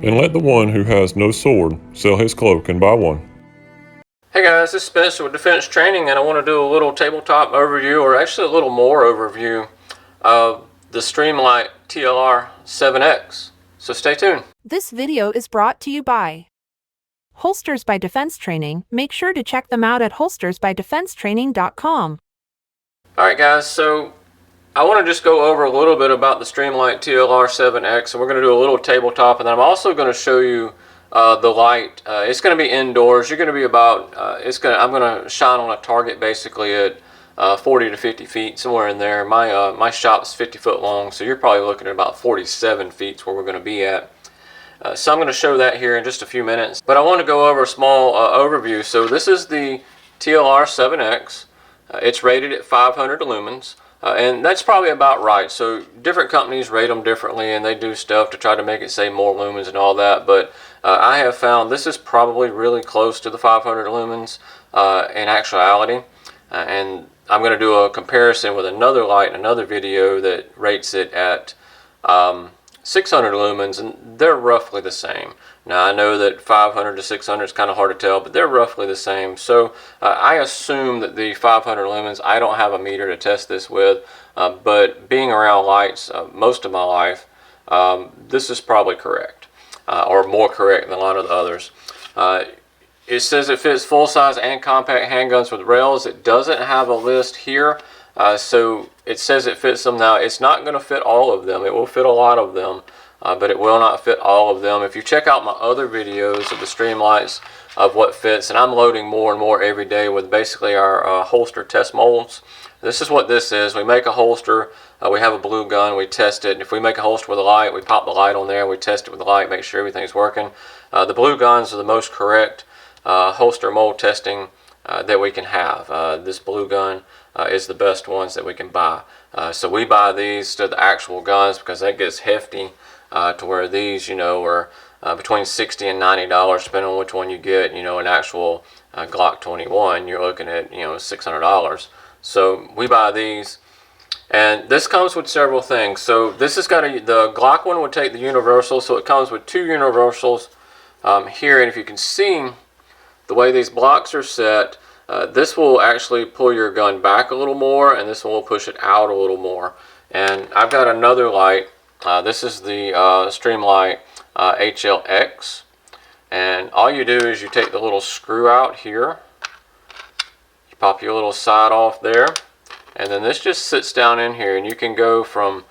and let the one who has no sword sell his cloak and buy one. Hey guys, this is Spencer with Defense Training, and I want to do a little tabletop overview, or actually a little more overview of the Streamlight TLR-7X. So stay tuned. This video is brought to you by Holsters by Defense Training. Make sure to check them out at holstersbydefensetraining.com. Alright guys, so I want to just go over a little bit about the Streamlight TLR-7X, and we're going to do a little tabletop, and then I'm also going to show you the light. It's going to be indoors. You're going to be about, I'm going to shine on a target basically at 40 to 50 feet, somewhere in there. My shop's 50 foot long, so you're probably looking at about 47 feet where we're going to be at. So I'm going to show that here in just a few minutes. But I want to go over a small overview. So this is the TLR-7X. It's rated at 500 lumens. And that's probably about right. So different companies rate them differently, and they do stuff to try to make it say more lumens and all that. But I have found this is probably really close to the 500 lumens in actuality. And I'm going to do a comparison with another light in another video that rates it at 600 lumens, and they're roughly the same. Now I know that 500 to 600 is kind of hard to tell, but they're roughly the same. So I assume that the 500 lumens, I don't have a meter to test this with, but being around lights most of my life, this is probably correct, or more correct than a lot of the others. It says it fits full-size and compact handguns with rails. It doesn't have a list here. So it says it fits them. Now it's not going to fit all of them. It will fit a lot of them, but it will not fit all of them. If you check out my other videos of the Streamlights of what fits, and I'm loading more and more every day with basically our holster test molds. This is what this is. We make a holster, we have a blue gun, we test it. If we make a holster with a light, we pop the light on there, we test it with the light, make sure everything's working. The blue guns are the most correct holster mold testing that we can have. This blue gun is the best ones that we can buy. So we buy these to the actual guns because that gets hefty, to where these, you know, are between $60 and $90 depending on which one you get. You know, an actual Glock 21, you're looking at, you know, $600. So we buy these, and this comes with several things. So this has got the Glock one would take the universal, so it comes with two universals here, and if you can see the way these blocks are set, this will actually pull your gun back a little more, and this one will push it out a little more. And I've got another light. This is the Streamlight HLX, and all you do is you take the little screw out here, you pop your little side off there, and then this just sits down in here, and you can go from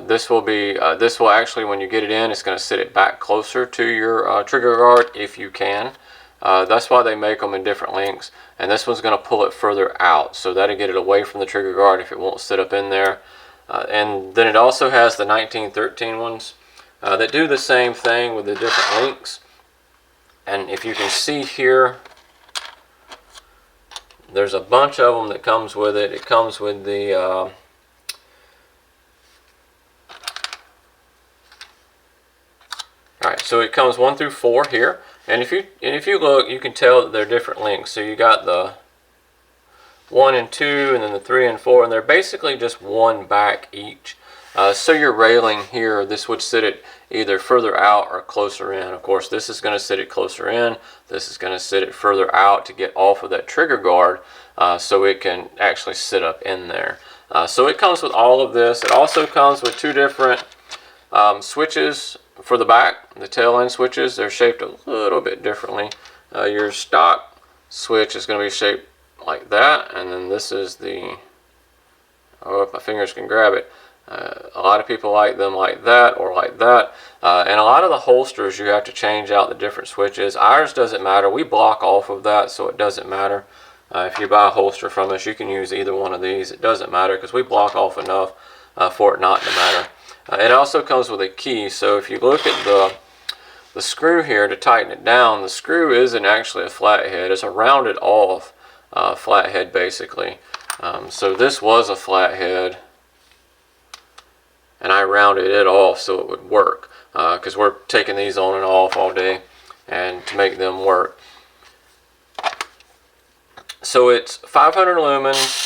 this will actually, when you get it in, it's going to sit it back closer to your trigger guard if you can. That's why they make them in different lengths, and this one's going to pull it further out, so that'll get it away from the trigger guard if it won't sit up in there. And then it also has the 1913 ones that do the same thing with the different lengths. And if you can see here, there's a bunch of them that comes with it. It comes with the alright, so it comes 1 through 4 here. And if you look, you can tell that they're different lengths. So you got the 1 and 2, and then the 3 and 4, and they're basically just one back each. So your railing here, this would sit it either further out or closer in. Of course, this is going to sit it closer in. This is going to sit it further out to get off of that trigger guard, so it can actually sit up in there. So it comes with all of this. It also comes with two different switches for the back, the tail end switches. They're shaped a little bit differently. Your stock switch is going to be shaped like that, and then this is the, oh, if my fingers can grab it, a lot of people like them like that or like that, and a lot of the holsters you have to change out the different switches. Ours doesn't matter. We block off of that, so it doesn't matter. If you buy a holster from us, you can use either one of these. It doesn't matter because we block off enough for it not to matter. It also comes with a key, so if you look at the screw here to tighten it down, the screw isn't actually a flathead. It's a rounded off flathead basically. So this was a flathead, and I rounded it off so it would work, because we're taking these on and off all day and to make them work. So it's 500 lumens.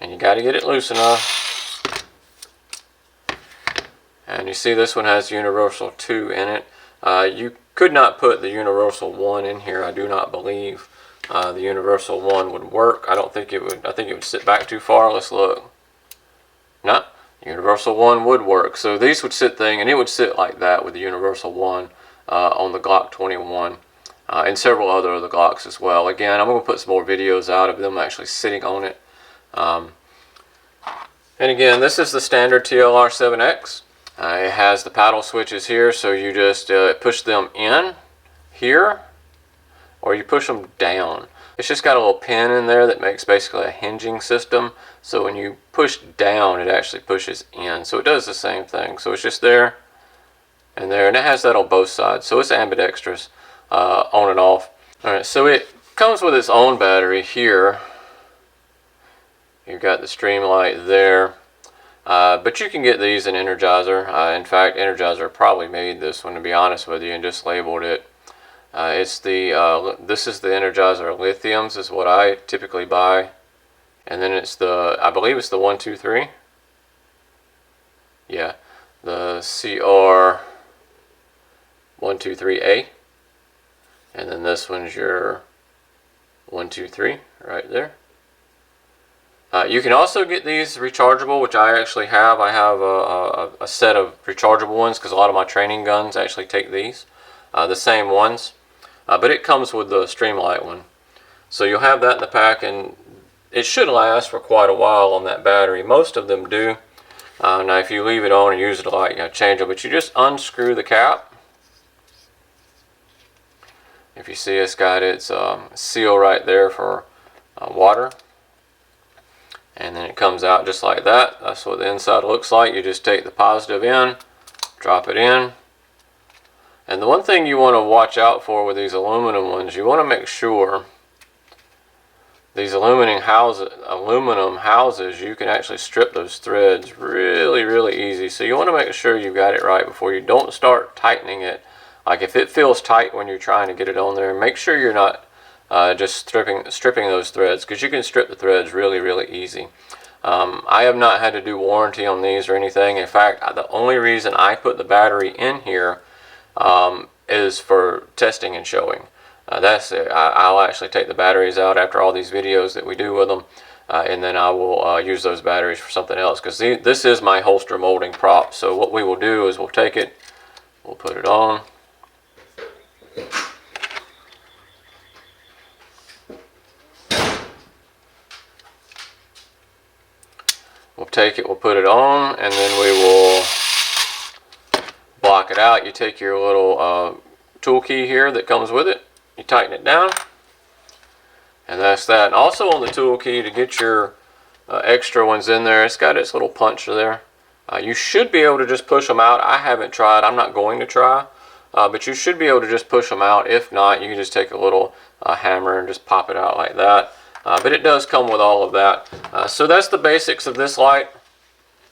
and you got to get it loose enough. And you see this one has Universal 2 in it. You could not put the Universal 1 in here. I do not believe the Universal 1 would work. I don't think it would. I think it would sit back too far. Let's look. No, Universal 1 would work. So these would sit and it would sit like that with the Universal 1 on the Glock 21 and several other of the Glocks as well. Again, I'm going to put some more videos out of them actually sitting on it. And again, this is the standard TLR-7X. It has the paddle switches here, so you just push them in here, or you push them down. It's just got a little pin in there that makes basically a hinging system. So when you push down, it actually pushes in. So it does the same thing. So it's just there and there, and it has that on both sides. So it's ambidextrous, on and off. All right, so it comes with its own battery here. You've got the Streamlight there. But you can get these in Energizer. In fact, Energizer probably made this one, to be honest with you, and just labeled it. This is the Energizer Lithiums is what I typically buy. And then it's I believe it's the 123. Yeah, the CR 123A. And then this one's your 123 right there. You can also get these rechargeable, which I actually have. I have a set of rechargeable ones because a lot of my training guns actually take these, the same ones. But it comes with the Streamlight one. So you'll have that in the pack, and it should last for quite a while on that battery. Most of them do. Now if you leave it on and use it a lot, you gotta change it. But you just unscrew the cap. If you see, it's got its seal right there for water. And then it comes out just like that. That's what the inside looks like. You just take the positive in, drop it in. And the one thing you want to watch out for with these aluminum ones, you want to make sure these aluminum houses, you can actually strip those threads really, really easy. So you want to make sure you got it right before you don't start tightening it. Like if it feels tight when you're trying to get it on there, make sure you're not just stripping those threads, because you can strip the threads really, really easy. I have not had to do warranty on these or anything. In fact, the only reason I put the battery in here is for testing and showing. That's it. I'll actually take the batteries out after all these videos that we do with them, and then I will use those batteries for something else, because this is my holster molding prop. So what we will do is we'll take it, we'll put it on. We'll take it, we'll put it on, and then we will block it out. You take your little tool key here that comes with it, you tighten it down, and that's that. And also on the tool key, to get your extra ones in there, it's got its little punch there. You should be able to just push them out. I haven't tried, I'm not going to try, but you should be able to just push them out. If not, you can just take a little hammer and just pop it out like that. But it does come with all of that. So that's the basics of this light.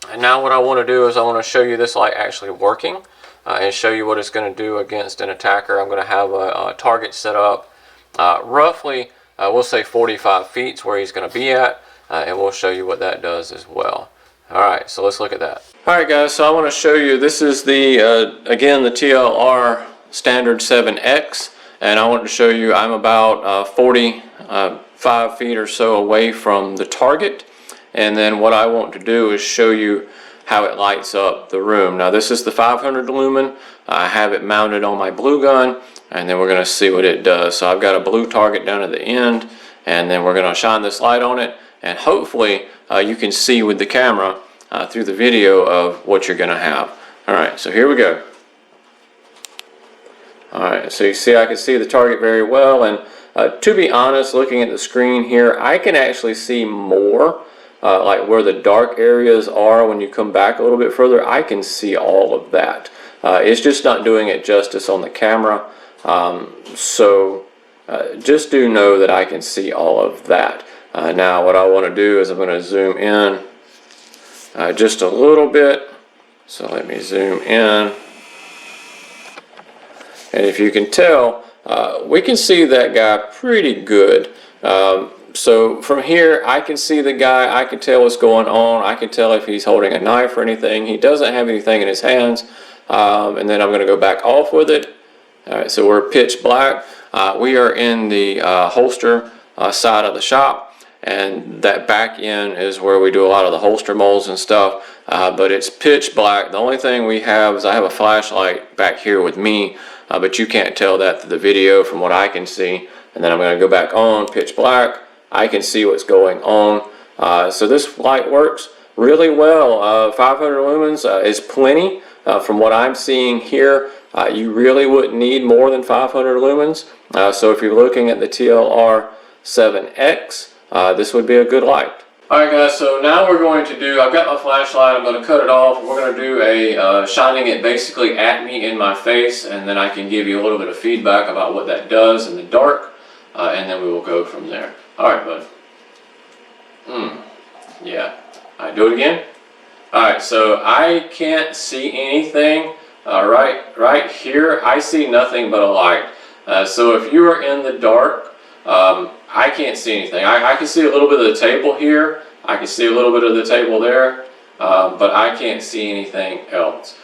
And now what I want to do is I want to show you this light actually working and show you what it's going to do against an attacker. I'm going to have a target set up roughly, we'll say 45 feet is where he's going to be at, and we'll show you what that does as well. Alright, so let's look at that. Alright guys, so I want to show you, this is the, again, the TLR standard 7X, and I want to show you I'm about 45 feet or so away from the target, and then what I want to do is show you how it lights up the room. Now this is the 500 lumen. I have it mounted on my blue gun, and then we're going to see what it does. So I've got a blue target down at the end, and then we're going to shine this light on it, and hopefully you can see with the camera through the video of what you're going to have. Alright, so here we go. Alright, so you see I can see the target very well, and to be honest, looking at the screen here, I can actually see more, like where the dark areas are. When you come back a little bit further, I can see all of that. It's just not doing it justice on the camera, so just do know that I can see all of that. Now what I want to do is I'm going to zoom in just a little bit, so let me zoom in, and if you can tell, we can see that guy pretty good. So from here, I can see the guy, I can tell what's going on, I can tell if he's holding a knife or anything. He doesn't have anything in his hands, and then I'm going to go back off with it. All right, so we're pitch black. We are in the holster side of the shop, and that back end is where we do a lot of the holster molds and stuff, but it's pitch black. The only thing we have is I have a flashlight back here with me, but you can't tell that through the video from what I can see. And then I'm going to go back on pitch black. I can see what's going on. So this light works really well. 500 lumens is plenty. From what I'm seeing here, you really wouldn't need more than 500 lumens. So if you're looking at the TLR-7X, this would be a good light. Alright guys, so now we're going to do, I've got my flashlight, I'm going to cut it off. We're going to do a shining it basically at me in my face, and then I can give you a little bit of feedback about what that does in the dark, and then we will go from there. Alright bud. Yeah. Alright, do it again. Alright, so I can't see anything. Right here, I see nothing but a light. So if you are in the dark, I can't see anything. I can see a little bit of the table here. I can see a little bit of the table there, but I can't see anything else.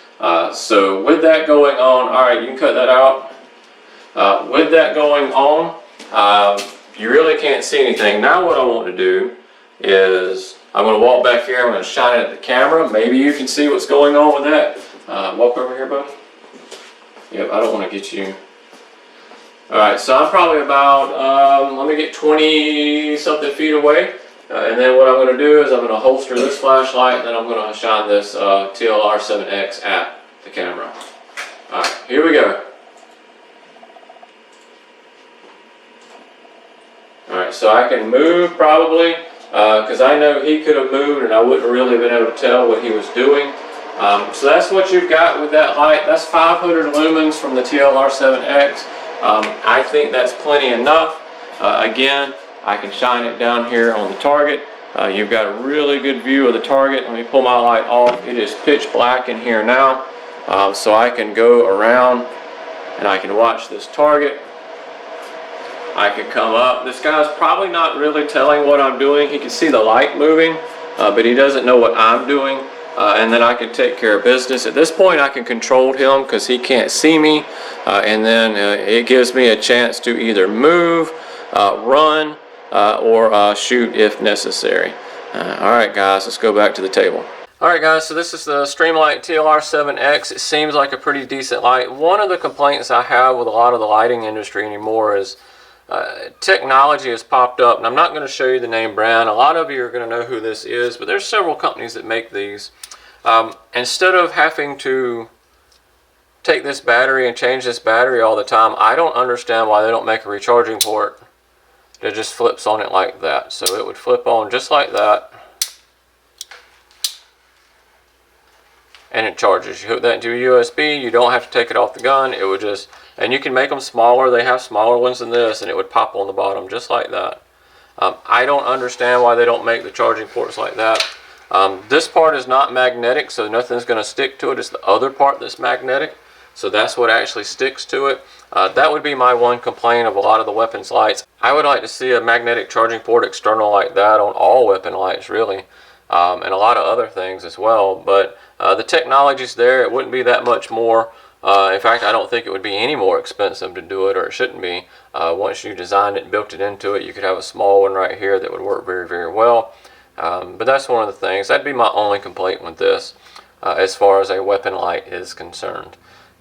So with that going on, all right, you can cut that out. With that going on, you really can't see anything. Now what I want to do is I'm going to walk back here. I'm going to shine it at the camera. Maybe you can see what's going on with that. Walk over here, buddy. Yep, I don't want to get you. Alright, so I'm probably about, let me get 20 something feet away, and then what I'm going to do is I'm going to holster this flashlight, and then I'm going to shine this TLR-7X at the camera. Alright, here we go. Alright, so I can move probably, because I know he could have moved and I wouldn't really have been able to tell what he was doing. So that's what you've got with that light. That's 500 lumens from the TLR-7X. I think that's plenty enough. Again, I can shine it down here on the target. You've got a really good view of the target. Let me pull my light off. It is pitch black in here now. So I can go around and I can watch this target. I can come up. This guy's probably not really telling what I'm doing. He can see the light moving, but he doesn't know what I'm doing. And then I can take care of business. At this point I can control him because he can't see me, and then it gives me a chance to either move, run, or shoot if necessary. Alright guys, let's go back to the table. Alright guys, so this is the Streamlight TLR-7X. It seems like a pretty decent light. One of the complaints I have with a lot of the lighting industry anymore is technology has popped up, and I'm not going to show you the name brand. A lot of you are going to know who this is, but there's several companies that make these. Instead of having to take this battery and change this battery all the time, I don't understand why they don't make a recharging port that just flips on it like that. So it would flip on just like that, and it charges. You hook that into a USB, you don't have to take it off the gun. It would just, and you can make them smaller. They have smaller ones than this, and it would pop on the bottom just like that. I don't understand why they don't make the charging ports like that. This part is not magnetic, so nothing's going to stick to it. It's the other part that's magnetic, so that's what actually sticks to it. That would be my one complaint of a lot of the weapons lights. I would like to see a magnetic charging port external like that on all weapon lights, really, and a lot of other things as well. But the technology's there. It wouldn't be that much more. In fact, I don't think it would be any more expensive to do it, or it shouldn't be. Once you designed it and built it into it, you could have a small one right here that would work very, very well. But that's one of the things. That'd be my only complaint with this as far as a weapon light is concerned.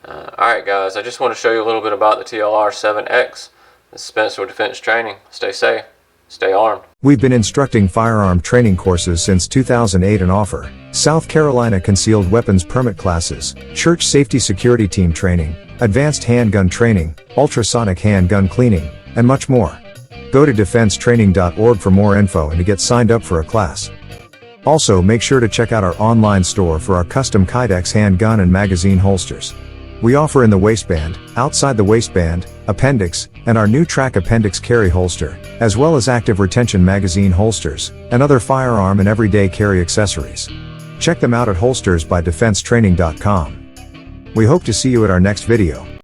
Alright guys, I just want to show you a little bit about the TLR-7X. This is Spencer with Defense Training. Stay safe. Stay armed. We've been instructing firearm training courses since 2008 and offer South Carolina Concealed Weapons Permit classes, Church Safety Security Team training, Advanced Handgun training, Ultrasonic Handgun cleaning, and much more. Go to defensetraining.org for more info and to get signed up for a class. Also, make sure to check out our online store for our custom Kydex handgun and magazine holsters. We offer in the waistband, outside the waistband, appendix, and our new track appendix carry holster, as well as active retention magazine holsters, and other firearm and everyday carry accessories. Check them out at holstersbydefensetraining.com. We hope to see you at our next video.